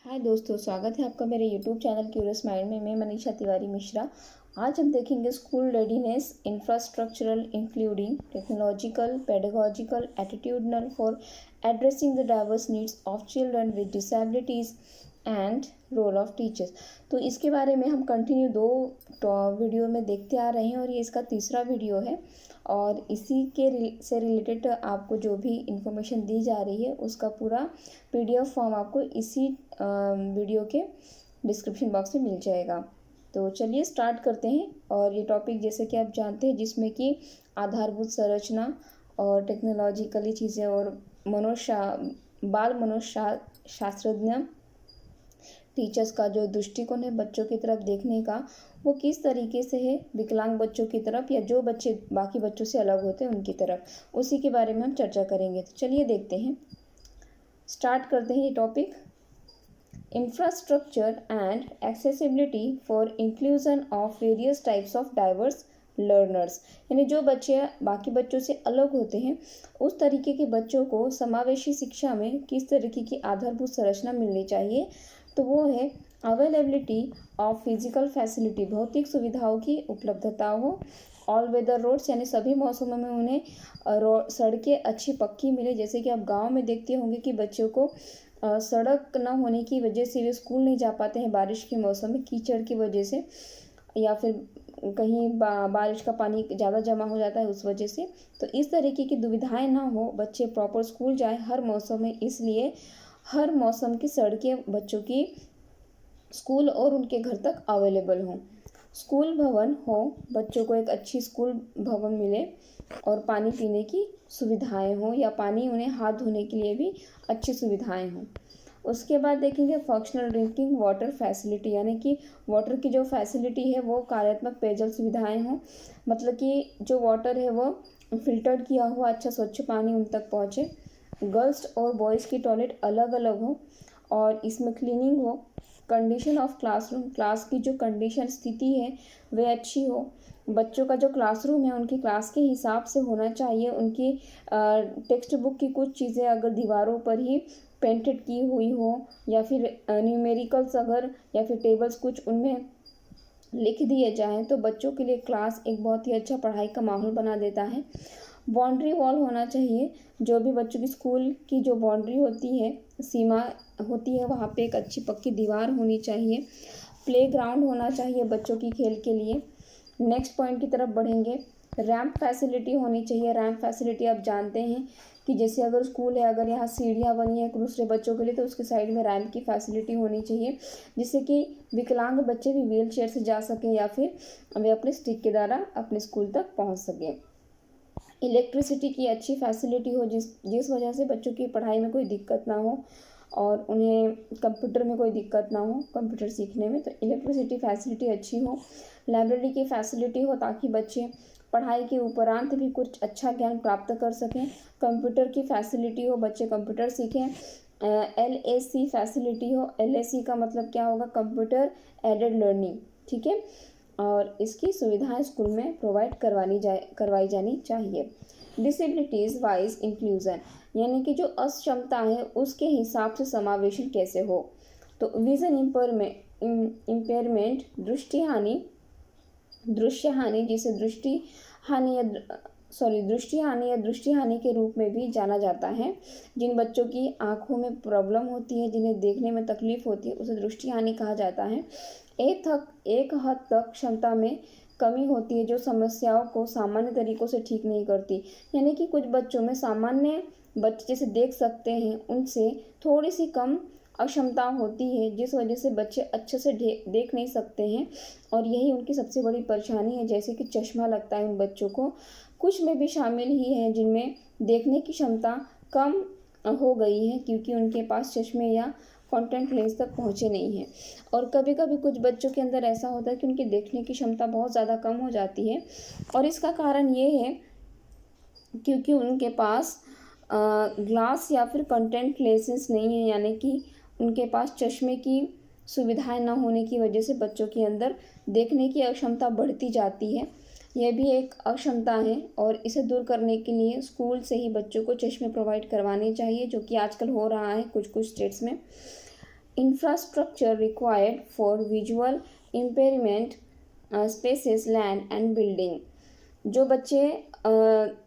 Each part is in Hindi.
हाय दोस्तों, स्वागत है आपका मेरे यूट्यूब चैनल क्यूरियस माइंड में। मैं मनीषा तिवारी मिश्रा। आज हम देखेंगे school readiness infrastructural including technological, pedagogical, attitudinal for addressing the diverse needs of children with disabilities and role of teachers. तो इसके बारे में हम कंटिन्यू दो वीडियो में देखते आ रहे हैं और ये इसका तीसरा वीडियो है। और इसी से रिलेटेड आपको जो भी इंफॉर्मेशन दी जा रही है उसका पूरा पीडीएफ फॉर्म आपको इसी वीडियो के डिस्क्रिप्शन बॉक्स में मिल जाएगा। तो चलिए स्टार्ट करते हैं। और ये टॉपिक जैसे कि आप जानते हैं जिसमें कि आधारभूत संरचना और टेक्नोलॉजिकली चीज़ें और बाल मनोशास्त्रज्ञ टीचर्स का जो दृष्टिकोण है बच्चों की तरफ देखने का, वो किस तरीके से है विकलांग बच्चों की तरफ या जो बच्चे बाकी बच्चों से अलग होते हैं उनकी तरफ, उसी के बारे में हम चर्चा करेंगे। तो चलिए देखते हैं, स्टार्ट करते हैं ये topic. Infrastructure and accessibility for inclusion of various types of diverse learners, यानी जो बच्चे बाकी बच्चों से अलग होते हैं उस तरीके के बच्चों को समावेशी शिक्षा में किस तरीके की आधारभूत संरचना मिलनी चाहिए। तो वो है अवेलेबिलिटी ऑफ फिजिकल फैसिलिटी, भौतिक सुविधाओं की उपलब्धता हो। ऑल वेदर रोड्स, यानी सभी मौसमों में उन्हें सड़कें अच्छी पक्की मिले। जैसे कि आप गांव में देखते होंगे कि बच्चों को सड़क न होने की वजह से वे स्कूल नहीं जा पाते हैं, बारिश के मौसम में कीचड़ की वजह से, या फिर कहीं बारिश का पानी ज़्यादा जमा हो जाता है उस वजह से। तो इस तरीके की दुविधाएं ना हो, बच्चे प्रॉपर स्कूल जाएं हर मौसम में, इसलिए हर मौसम की सड़कें बच्चों की स्कूल और उनके घर तक अवेलेबल हों। स्कूल भवन हो, बच्चों को एक अच्छी स्कूल भवन मिले और पानी पीने की सुविधाएं हों या पानी उन्हें हाथ धोने के लिए भी अच्छी सुविधाएं हों। उसके बाद देखेंगे फंक्शनल ड्रिंकिंग वाटर फैसिलिटी, यानी कि वाटर की जो फैसिलिटी है वो कार्यात्मक पेयजल सुविधाएं हों। मतलब कि जो वाटर है वो फिल्टर्ड किया हुआ अच्छा स्वच्छ पानी उन तक पहुँचे। गर्ल्स और बॉयज़ की टॉयलेट अलग अलग हो और इसमें क्लीनिंग हो। कंडीशन ऑफ क्लासरूम, क्लास की जो कंडीशन स्थिति है वह अच्छी हो। बच्चों का जो क्लासरूम है उनकी क्लास के हिसाब से होना चाहिए। उनकी टेक्स्ट बुक की कुछ चीज़ें अगर दीवारों पर ही पेंटेड की हुई हो या फिर न्यूमेरिकल्स अगर या फिर टेबल्स कुछ उनमें लिख दिए जाएं तो बच्चों के लिए क्लास एक बहुत ही अच्छा पढ़ाई का माहौल बना देता है। बाउंड्री वॉल होना चाहिए, जो भी बच्चों की स्कूल की जो बाउंड्री होती है, सीमा होती है, वहाँ पे एक अच्छी पक्की दीवार होनी चाहिए। प्लेग्राउंड होना चाहिए बच्चों की खेल के लिए। नेक्स्ट पॉइंट की तरफ बढ़ेंगे, रैंप फैसिलिटी होनी चाहिए। रैंप फैसिलिटी आप जानते हैं कि जैसे अगर स्कूल है, अगर यहाँ सीढ़ियाँ बनी है दूसरे बच्चों के लिए तो उसके साइड में रैंप की फैसिलिटी होनी चाहिए, जिससे कि विकलांग बच्चे भी व्हील चेयर से जा सकें या फिर वे अपने स्टिक के द्वारा अपने स्कूल तक पहुँच सकें। इलेक्ट्रिसिटी की अच्छी फैसिलिटी हो जिस वजह से बच्चों की पढ़ाई में कोई दिक्कत ना हो और उन्हें कंप्यूटर में कोई दिक्कत ना हो कंप्यूटर सीखने में, तो इलेक्ट्रिसिटी फैसिलिटी अच्छी हो। लाइब्रेरी की फैसिलिटी हो ताकि बच्चे पढ़ाई के उपरांत भी कुछ अच्छा ज्ञान प्राप्त कर सकें। कंप्यूटर की फैसिलिटी हो, बच्चे कंप्यूटर सीखें। LAC फैसिलिटी हो, LAC का मतलब क्या होगा, कंप्यूटर एडेड लर्निंग, ठीक है। और इसकी सुविधाएं स्कूल में प्रोवाइड करवाई जानी चाहिए। डिसेबिलिटीज़ वाइज इंक्लूजन, यानी कि जो अक्षमता है उसके हिसाब से समावेशन कैसे हो। तो विजन इम्पेयरमेंट, दृष्टि हानि जिसे दृष्टि हानि या दृष्टि हानि के रूप में भी जाना जाता है। जिन बच्चों की आंखों में प्रॉब्लम होती है, जिन्हें देखने में तकलीफ होती है, उसे दृष्टि हानि कहा जाता है। एक हद तक क्षमता में कमी होती है जो समस्याओं को सामान्य तरीकों से ठीक नहीं करती, यानी कि कुछ बच्चों में सामान्य बच्चे जैसे देख सकते हैं उनसे थोड़ी सी कम अक्षमता होती है, जिस वजह से बच्चे अच्छे से देख नहीं सकते हैं और यही उनकी सबसे बड़ी परेशानी है। जैसे कि चश्मा लगता है उन बच्चों को, कुछ में भी शामिल ही हैं जिनमें देखने की क्षमता कम हो गई है क्योंकि उनके पास चश्मे या कॉन्टैक्ट लेंस तक पहुँचे नहीं हैं। और कभी कभी कुछ बच्चों के अंदर ऐसा होता है कि उनकी देखने की क्षमता बहुत ज़्यादा कम हो जाती है और इसका कारण ये है क्योंकि उनके पास ग्लास या फिर कॉन्टैक्ट लेंसेस नहीं है, यानी कि उनके पास चश्मे की सुविधाएं न होने की वजह से बच्चों के अंदर देखने की अक्षमता बढ़ती जाती है। यह भी एक अक्षमता है और इसे दूर करने के लिए स्कूल से ही बच्चों को चश्मे प्रोवाइड करवाने चाहिए, जो कि आजकल हो रहा है कुछ कुछ स्टेट्स में। infrastructure required for visual impairment, spaces, land and building। जो बच्चे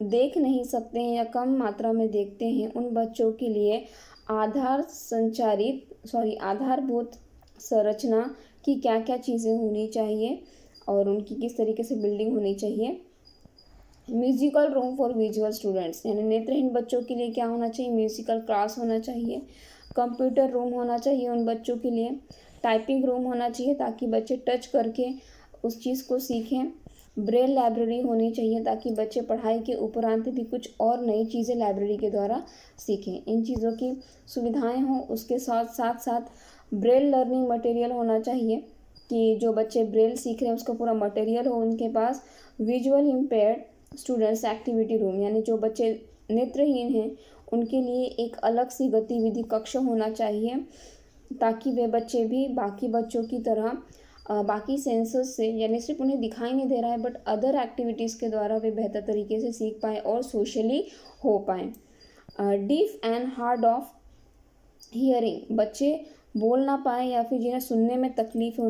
देख नहीं सकते हैं या कम मात्रा में देखते हैं, उन बच्चों के लिए आधारभूत संरचना की क्या क्या चीज़ें होनी चाहिए और उनकी किस तरीके से बिल्डिंग होनी चाहिए। Musical room for visual students, यानी नेत्रहीन बच्चों के लिए क्या होना चाहिए, म्यूजिकल क्लास होना चाहिए। कंप्यूटर रूम होना चाहिए उन बच्चों के लिए। टाइपिंग रूम होना चाहिए ताकि बच्चे टच करके उस चीज़ को सीखें। ब्रेल लाइब्रेरी होनी चाहिए ताकि बच्चे पढ़ाई के उपरांत भी कुछ और नई चीज़ें लाइब्रेरी के द्वारा सीखें। इन चीज़ों की सुविधाएं हों, उसके साथ ब्रेल लर्निंग मटेरियल होना चाहिए कि जो बच्चे ब्रेल सीख रहे हैं उसका पूरा मटेरियल हो उनके पास। Visual impaired students activity room, यानी जो बच्चे नेत्रहीन हैं उनके लिए एक अलग सी गतिविधि कक्ष होना चाहिए ताकि वे बच्चे भी बाकी बच्चों की तरह बाकी सेंसर्स से, यानी सिर्फ उन्हें दिखाई नहीं दे रहा है बट अदर एक्टिविटीज़ के द्वारा वे बेहतर तरीके से सीख पाएँ और सोशली हो पाएँ। Deaf and hard of hearing, बच्चे बोल ना पाएँ या फिर जिन्हें सुनने में तकलीफ है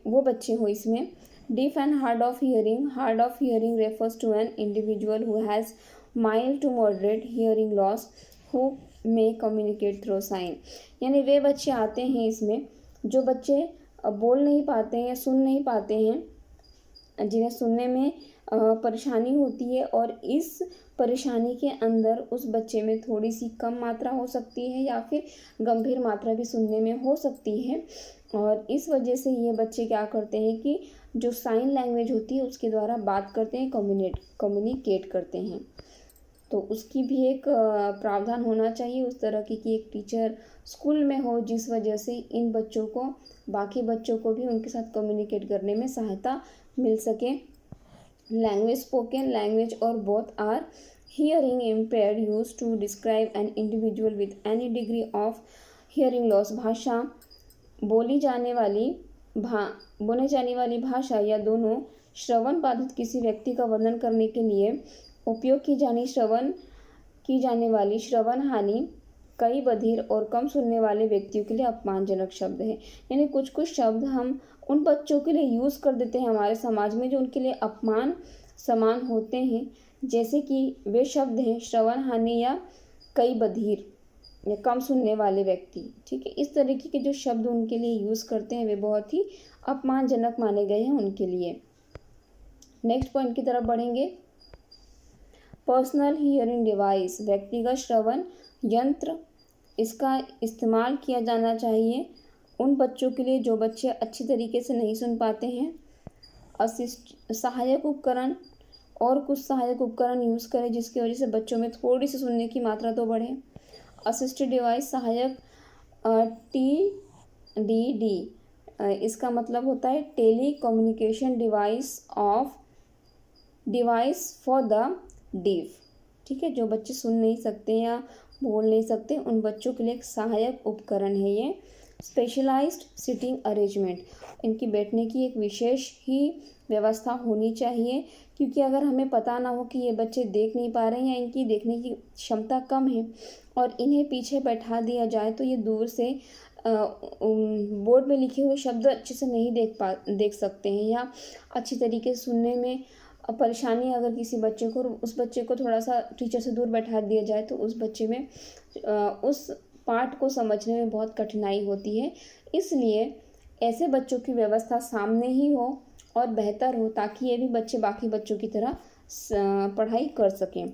वो बच्चे हो इसमें। Deaf and hard of hearing refers to an individual who has mild to moderate hearing loss who may communicate through sign, यानी वे बच्चे आते हैं इसमें जो बच्चे बोल नहीं पाते हैं या सुन नहीं पाते हैं, जिन्हें सुनने में परेशानी होती है और इस परेशानी के अंदर उस बच्चे में थोड़ी सी कम मात्रा हो सकती है या फिर गंभीर मात्रा भी सुनने में हो सकती है। और इस वजह से ये बच्चे क्या करते हैं कि जो साइन लैंग्वेज होती है उसके द्वारा बात करते हैं, कम्युनिकेट करते हैं। तो उसकी भी एक प्रावधान होना चाहिए उस तरह की कि एक टीचर स्कूल में हो जिस वजह से इन बच्चों को, बाकी बच्चों को भी उनके साथ कम्युनिकेट करने में सहायता मिल सके। लैंग्वेज, स्पोकन लैंग्वेज और both are hearing impaired use to describe an individual with any degree of hearing loss. भाषा, बोली जाने वाली भाषा या दोनों श्रवण बाधित किसी व्यक्ति का वर्णन करने के लिए उपयोग की जाने वाली श्रवण हानि कई बधिर और कम सुनने वाले व्यक्तियों के लिए अपमानजनक शब्द है। यानी कुछ शब्द हम उन बच्चों के लिए यूज़ कर देते हैं हमारे समाज में जो उनके लिए अपमान समान होते हैं, जैसे कि वे शब्द हैं श्रवण हानि या कई बधिर या कम सुनने वाले व्यक्ति। ठीक है, इस तरीके के जो शब्द उनके लिए यूज़ करते हैं वे बहुत ही अपमानजनक माने गए हैं उनके लिए। नेक्स्ट पॉइंट की तरफ बढ़ेंगे। पर्सनल हियरिंग डिवाइस, व्यक्तिगत श्रवण यंत्र, इसका इस्तेमाल किया जाना चाहिए उन बच्चों के लिए जो बच्चे अच्छी तरीके से नहीं सुन पाते हैं। सहायक उपकरण और कुछ सहायक उपकरण यूज़ करें जिसकी वजह से बच्चों में थोड़ी सी सुनने की मात्रा तो बढ़े। असिस्टेड डिवाइस, सहायक TDD, इसका मतलब होता है telecommunication device for the deaf. ठीक है, जो बच्चे सुन नहीं सकते या बोल नहीं सकते उन बच्चों के लिए एक सहायक उपकरण है ये। स्पेशलाइज्ड सिटिंग अरेंजमेंट, इनकी बैठने की एक विशेष ही व्यवस्था होनी चाहिए क्योंकि अगर हमें पता ना हो कि ये बच्चे देख नहीं पा रहे हैं या इनकी देखने की क्षमता कम है और इन्हें पीछे बैठा दिया जाए तो ये दूर से बोर्ड में लिखे हुए शब्द अच्छे से नहीं देख सकते हैं या अच्छी तरीके से सुनने में परेशानी अगर किसी बच्चे को, उस बच्चे को थोड़ा सा टीचर से दूर बैठा दिया जाए तो उस बच्चे में उस पाठ को समझने में बहुत कठिनाई होती है। इसलिए ऐसे बच्चों की व्यवस्था सामने ही हो और बेहतर हो ताकि ये भी बच्चे बाकी बच्चों की तरह पढ़ाई कर सकें।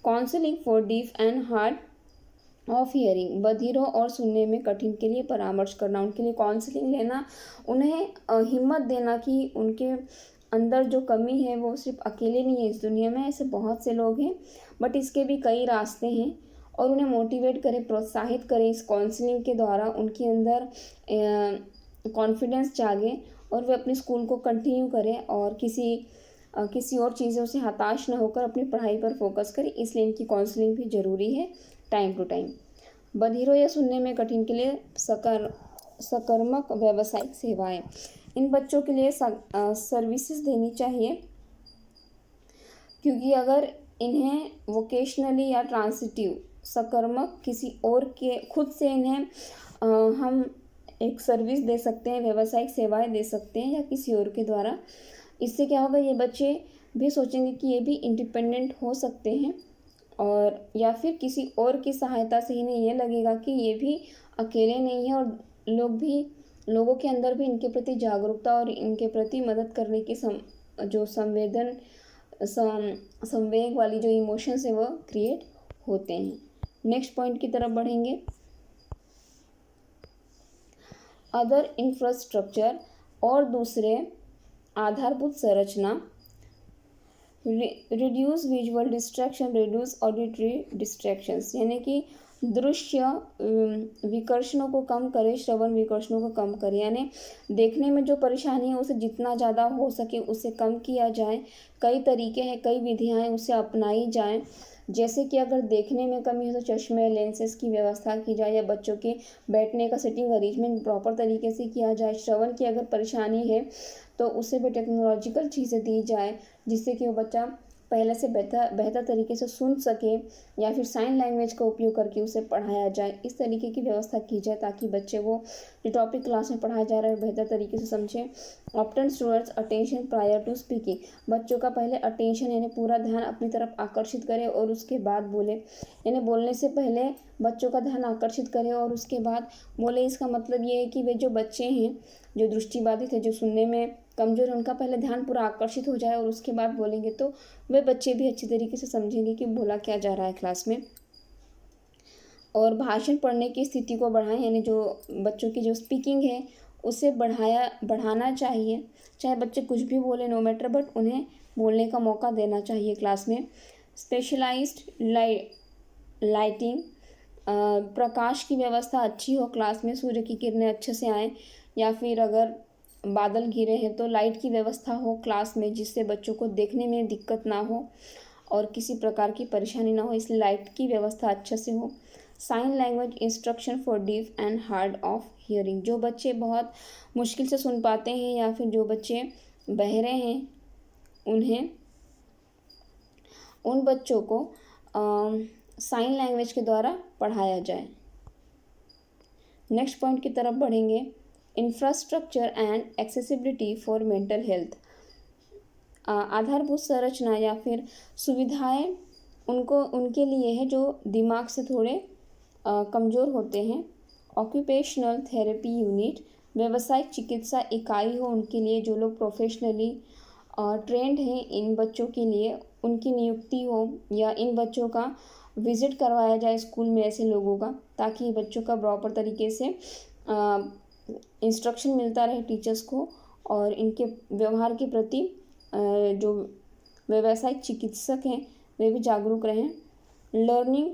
Counselling for deaf and hard of hearing, बधिरों और सुनने में कठिन के लिए परामर्श करना, उनके लिए काउंसलिंग लेना, उन्हें हिम्मत देना कि उनके अंदर जो कमी है वो सिर्फ अकेले नहीं है इस दुनिया में, ऐसे बहुत से लोग हैं बट इसके भी कई रास्ते हैं और उन्हें मोटिवेट करें, प्रोत्साहित करें इस काउंसलिंग के द्वारा, उनके अंदर कॉन्फिडेंस जागे और वे अपने स्कूल को कंटिन्यू करें और किसी और चीज़ों से हताश न होकर अपनी पढ़ाई पर फोकस करें। इसलिए इनकी काउंसलिंग भी ज़रूरी है टाइम टू टाइम। बधिरों या सुनने में कठिन के लिए सकर्मक व्यावसायिक सेवाएं, इन बच्चों के लिए सर्विसेज देनी चाहिए क्योंकि अगर इन्हें वोकेशनली या ट्रांसिटिव सकर्मक किसी और के खुद से इन्हें हम एक सर्विस दे सकते हैं, व्यावसायिक सेवाएं दे सकते हैं या किसी और के द्वारा। इससे क्या होगा, ये बच्चे भी सोचेंगे कि ये भी इंडिपेंडेंट हो सकते हैं, और या फिर किसी और की सहायता से इन्हें ये लगेगा कि ये भी अकेले नहीं है, और लोगों के अंदर भी इनके प्रति जागरूकता और इनके प्रति मदद करने की जो संवेग वाली जो इमोशंस है वो क्रिएट होते हैं। नेक्स्ट पॉइंट की तरफ बढ़ेंगे। अदर इंफ्रास्ट्रक्चर, और दूसरे आधारभूत संरचना। Reduce visual distraction, reduce auditory distractions, यानी कि दृश्य विकर्षणों को कम करे, श्रवण विकर्षणों को कम करे, यानी देखने में जो परेशानी है उसे जितना ज़्यादा हो सके उसे कम किया जाए। कई तरीके हैं, कई विधियाँ हैं, उसे अपनाई जाए। जैसे कि अगर देखने में कमी हो तो चश्मे, लेंसेज की व्यवस्था की जाए, या बच्चों के बैठने का सिटिंग अरेंजमेंट प्रॉपर तरीके से किया जाए। श्रवण की अगर परेशानी है तो उसे भी टेक्नोलॉजिकल चीज़ें दी जाए, जिससे कि वो बच्चा पहले से बेहतर तरीके से सुन सके, या फिर साइन लैंग्वेज का उपयोग करके उसे पढ़ाया जाए। इस तरीके की व्यवस्था की जाए ताकि बच्चे वो जो टॉपिक क्लास में पढ़ाया जा रहा है बेहतर तरीके से समझें। Obtain students attention prior to speaking, बच्चों का पहले अटेंशन यानी पूरा ध्यान अपनी तरफ आकर्षित करे और उसके बाद बोले, यानी बोलने से पहले बच्चों का ध्यान आकर्षित करे और उसके बाद बोले। इसका मतलब ये है कि वे जो बच्चे हैं, जो दृष्टिबाधित है, जो सुनने में कमज़ोर है, उनका पहले ध्यान पूरा आकर्षित हो जाए और उसके बाद बोलेंगे तो वे बच्चे भी अच्छी तरीके से समझेंगे कि बोला क्या जा रहा है क्लास में। और भाषण पढ़ने की स्थिति को बढ़ाएं, यानी जो बच्चों की जो स्पीकिंग है उसे बढ़ाना चाहिए। चाहे बच्चे कुछ भी बोले, नो मैटर, बट उन्हें बोलने का मौका देना चाहिए क्लास में। स्पेशलाइज्ड लाइटिंग, प्रकाश की व्यवस्था अच्छी हो क्लास में, सूर्य की किरणें अच्छे से आएँ, या फिर अगर बादल घिरे हैं तो लाइट की व्यवस्था हो क्लास में, जिससे बच्चों को देखने में दिक्कत ना हो और किसी प्रकार की परेशानी ना हो, इसलिए लाइट की व्यवस्था अच्छे से हो। Sign language instruction for deaf and hard of hearing, जो बच्चे बहुत मुश्किल से सुन पाते हैं या फिर जो बच्चे बहरे हैं उन बच्चों को साइन लैंग्वेज के द्वारा पढ़ाया जाए। नेक्स्ट पॉइंट की तरफ बढ़ेंगे। Infrastructure and accessibility for mental health, आधारभूत संरचना या फिर सुविधाएं उनके लिए है जो दिमाग से थोड़े कमज़ोर होते हैं। ऑक्यूपेशनल थेरेपी यूनिट, व्यावसायिक चिकित्सा इकाई हो उनके लिए, जो लोग प्रोफेशनली ट्रेंड हैं इन बच्चों के लिए, उनकी नियुक्ति हो, या इन बच्चों का विज़िट करवाया जाए स्कूल में ऐसे लोगों का, ताकि बच्चों का प्रॉपर तरीके से इंस्ट्रक्शन मिलता रहे टीचर्स को, और इनके व्यवहार के प्रति जो व्यावसायिक चिकित्सक हैं वे भी जागरूक रहें। लर्निंग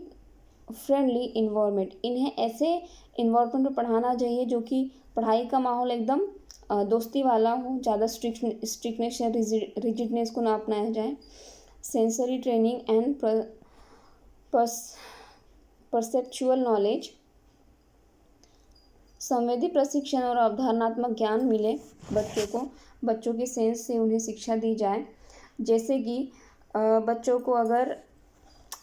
फ्रेंडली इन्वायरमेंट, इन्हें ऐसे इन्वायरमेंट में पढ़ाना चाहिए जो कि पढ़ाई का माहौल एकदम दोस्ती वाला हो, ज़्यादा स्ट्रिक्टनेस या रिजिडनेस को ना अपनाया जाए। Sensory training and perceptual knowledge, संवेदी प्रशिक्षण और अवधारणात्मक ज्ञान मिले बच्चों को, बच्चों के सेंस से उन्हें शिक्षा दी जाए। जैसे कि बच्चों को अगर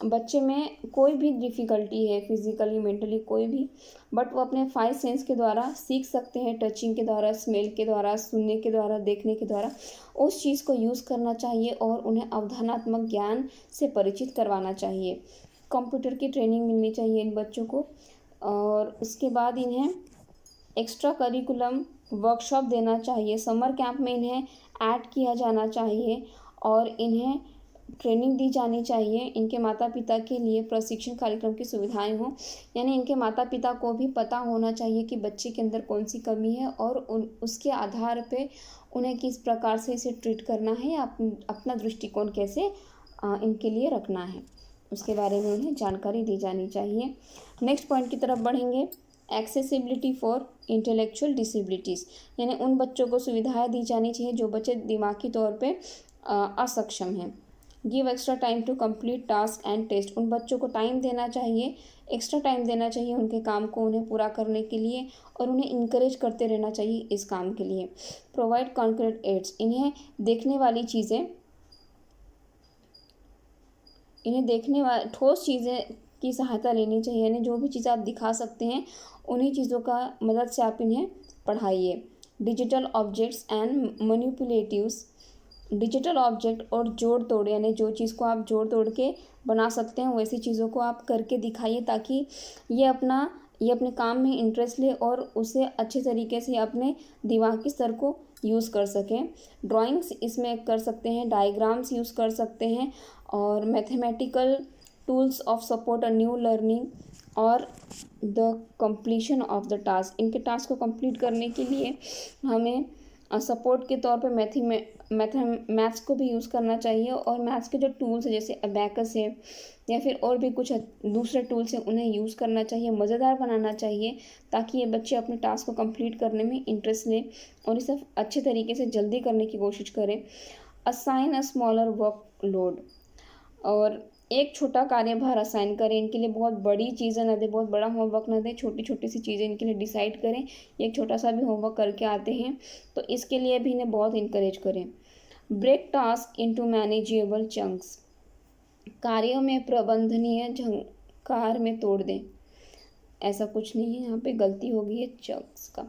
बच्चे में कोई भी डिफ़िकल्टी है, फिज़िकली मेंटली कोई भी, बट वो अपने 5 सेंस के द्वारा सीख सकते हैं, टचिंग के द्वारा, स्मेल के द्वारा, सुनने के द्वारा, देखने के द्वारा, उस चीज़ को यूज़ करना चाहिए और उन्हें अवधारणात्मक ज्ञान से परिचित करवाना चाहिए। कंप्यूटर की ट्रेनिंग मिलनी चाहिए इन बच्चों को, और उसके बाद इन्हें एक्स्ट्रा करिकुलम वर्कशॉप देना चाहिए। समर कैंप में इन्हें ऐड किया जाना चाहिए और इन्हें ट्रेनिंग दी जानी चाहिए। इनके माता पिता के लिए प्रशिक्षण कार्यक्रम की सुविधाएं हों, यानी इनके माता पिता को भी पता होना चाहिए कि बच्चे के अंदर कौन सी कमी है और उसके आधार पे उन्हें किस प्रकार से इसे ट्रीट करना है या अपना दृष्टिकोण कैसे इनके लिए रखना है, उसके बारे में उन्हें जानकारी दी जानी चाहिए। नेक्स्ट पॉइंट की तरफ बढ़ेंगे। एक्सेसिबिलिटी फॉर इंटेलेक्चुअल डिसेबिलिटीज़, यानी उन बच्चों को सुविधाएं दी जानी चाहिए जो बच्चे दिमागी तौर पे असक्षम हैं। Give extra time to complete task and test, उन बच्चों को टाइम देना चाहिए, एक्स्ट्रा टाइम देना चाहिए उनके काम को उन्हें पूरा करने के लिए, और उन्हें इनकरेज करते रहना चाहिए इस काम के लिए। प्रोवाइड कॉन्क्रीट एड्स, इन्हें देखने वाली ठोस चीज़ें की सहायता लेनी चाहिए, यानी जो भी चीज़ आप दिखा सकते हैं उन्हीं चीज़ों का मदद से आप इन्हें पढ़ाइए। Digital objects and manipulatives, digital object और जोड़ तोड़, यानी जो चीज़ को आप जोड़ तोड़ के बना सकते हैं वैसी चीज़ों को आप करके दिखाइए, ताकि ये अपने काम में इंटरेस्ट ले और उसे अच्छे तरीके से अपने दिमागी स्तर को यूज़ कर सकें। ड्राइंग्स इसमें कर सकते हैं, डायग्राम्स यूज़ कर सकते हैं, और mathematical tools of support a new learning और the completion of the task. इनके टास्क को कंप्लीट करने के लिए हमें सपोर्ट के तौर पे मैथ्स को भी यूज़ करना चाहिए, और मैथ्स के जो टूल्स हैं जैसे अबैकस है या फिर और भी कुछ दूसरे टूल्स हैं उन्हें यूज़ करना चाहिए, मज़ेदार बनाना चाहिए, ताकि ये बच्चे अपने टास्क को कंप्लीट करने में इंटरेस्ट लें और इसे अच्छे तरीके से जल्दी करने की कोशिश करें। Assign a smaller work load, और एक छोटा कार्यभार असाइन करें। इनके लिए बहुत बड़ी चीज़ें न दें, बहुत बड़ा होमवर्क न दें, छोटी छोटी सी चीज़ें इनके लिए डिसाइड करें। एक छोटा सा भी होमवर्क करके आते हैं तो इसके लिए भी इन्हें बहुत इंकरेज करें। Break task into manageable chunks, कार्यों में प्रबंधनीय झंकार में तोड़ दें। ऐसा कुछ नहीं है, यहाँ पे गलती हो गई है चंक्स का।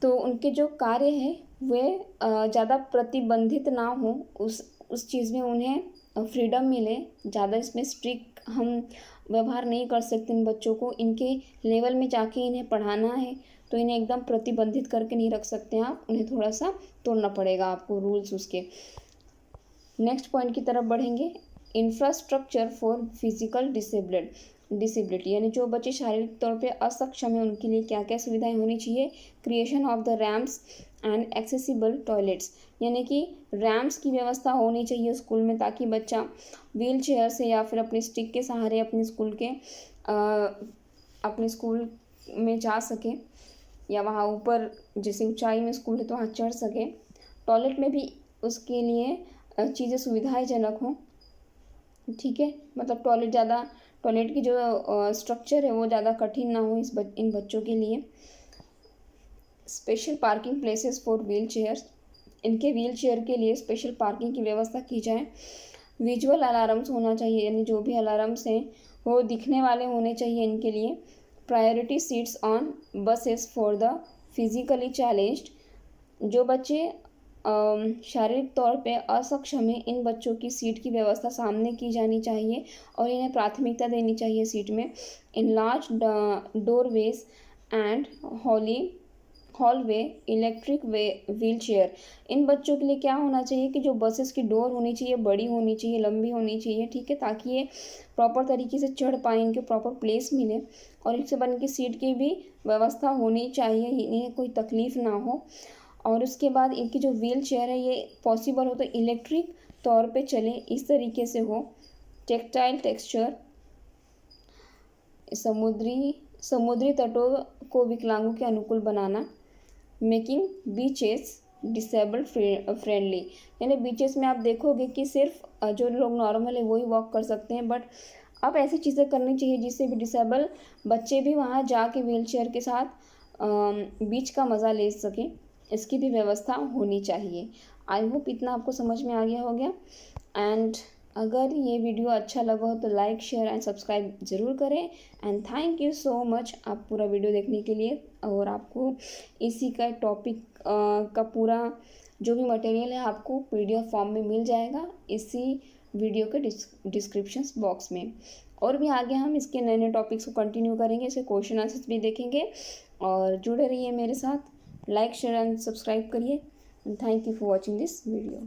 तो उनके जो कार्य हैं वे ज़्यादा प्रतिबंधित ना हो, उस चीज़ में उन्हें फ्रीडम मिले। ज़्यादा इसमें स्ट्रिक्ट हम व्यवहार नहीं कर सकते इन बच्चों को। इनके लेवल में जाके इन्हें पढ़ाना है तो इन्हें एकदम प्रतिबंधित करके नहीं रख सकते हैं आप, उन्हें थोड़ा सा तोड़ना पड़ेगा आपको रूल्स उसके। नेक्स्ट पॉइंट की तरफ बढ़ेंगे, इंफ्रास्ट्रक्चर फॉर फिजिकल डिसेबिलिटी, यानी जो बच्चे शारीरिक तौर पे असक्षम हैं उनके लिए क्या क्या सुविधाएं होनी चाहिए। Creation of the ramps and accessible toilets, यानी कि रैम्प्स की व्यवस्था होनी चाहिए स्कूल में, ताकि बच्चा व्हील चेयर से या फिर अपने स्टिक के सहारे अपने स्कूल में जा सके, या वहाँ ऊपर जैसे ऊंचाई में स्कूल है तो वहाँ चढ़ सके। टॉयलेट में भी उसके लिए चीज़ें सुविधाजनक हों, ठीक है, मतलब टॉयलेट की जो स्ट्रक्चर है वो ज़्यादा कठिन ना हो इन बच्चों के लिए। Special parking places for wheel chairs, इनके व्हील चेयर के लिए स्पेशल पार्किंग की व्यवस्था की जाए। विजुअल अलार्म्स होना चाहिए, यानी जो भी अलार्म्स हैं वो दिखने वाले होने चाहिए इनके लिए। Priority seats on buses for the physically challenged, जो बच्चे शारीरिक तौर पे असक्षम हैं इन बच्चों की सीट की व्यवस्था सामने की जानी चाहिए और इन्हें प्राथमिकता देनी चाहिए सीट में। Enlarge doorways and hallway electric wheelchair, इन बच्चों के लिए क्या होना चाहिए कि जो बसेस की डोर होनी चाहिए बड़ी होनी चाहिए, लंबी होनी चाहिए, ठीक है, ताकि ये प्रॉपर तरीके से चढ़ पाए, इनके प्रॉपर प्लेस मिले, और इसके बाद इनकी सीट की भी व्यवस्था होनी चाहिए, इन्हें कोई तकलीफ़ ना हो। और उसके बाद इनकी जो व्हील चेयर है ये पॉसिबल हो तो इलेक्ट्रिक तौर पे चले, इस तरीके से हो। टेक्टाइल टेक्सचर, समुद्री तटों को विकलांगों के अनुकूल बनाना। मेकिंग बीचेस डिसेबल फ्रेंडली, यानी बीचेस में आप देखोगे कि सिर्फ जो लोग नॉर्मल है वही वॉक कर सकते हैं, बट अब ऐसी चीज़ें करनी चाहिए जिससे भी डिसेबल बच्चे भी वहाँ जाके व्हील चेयर के साथ बीच का मज़ा ले सकें, इसकी भी व्यवस्था होनी चाहिए। आई होप इतना आपको समझ में आ गया होगा। एंड अगर ये वीडियो अच्छा लगा हो तो लाइक शेयर एंड सब्सक्राइब ज़रूर करें। And thank you so much आप पूरा वीडियो देखने के लिए, और आपको इसी का टॉपिक का पूरा जो भी मटेरियल है आपको PDF फॉर्म में मिल जाएगा इसी वीडियो के डिस्क्रिप्शन बॉक्स में। और भी आगे हम इसके नए नए टॉपिक्स को कंटिन्यू करेंगे, इसके क्वेश्चन आंसर्स भी देखेंगे, और जुड़े रहिए मेरे साथ। लाइक शेयर एंड सब्सक्राइब करिए। Thank you for watching this video.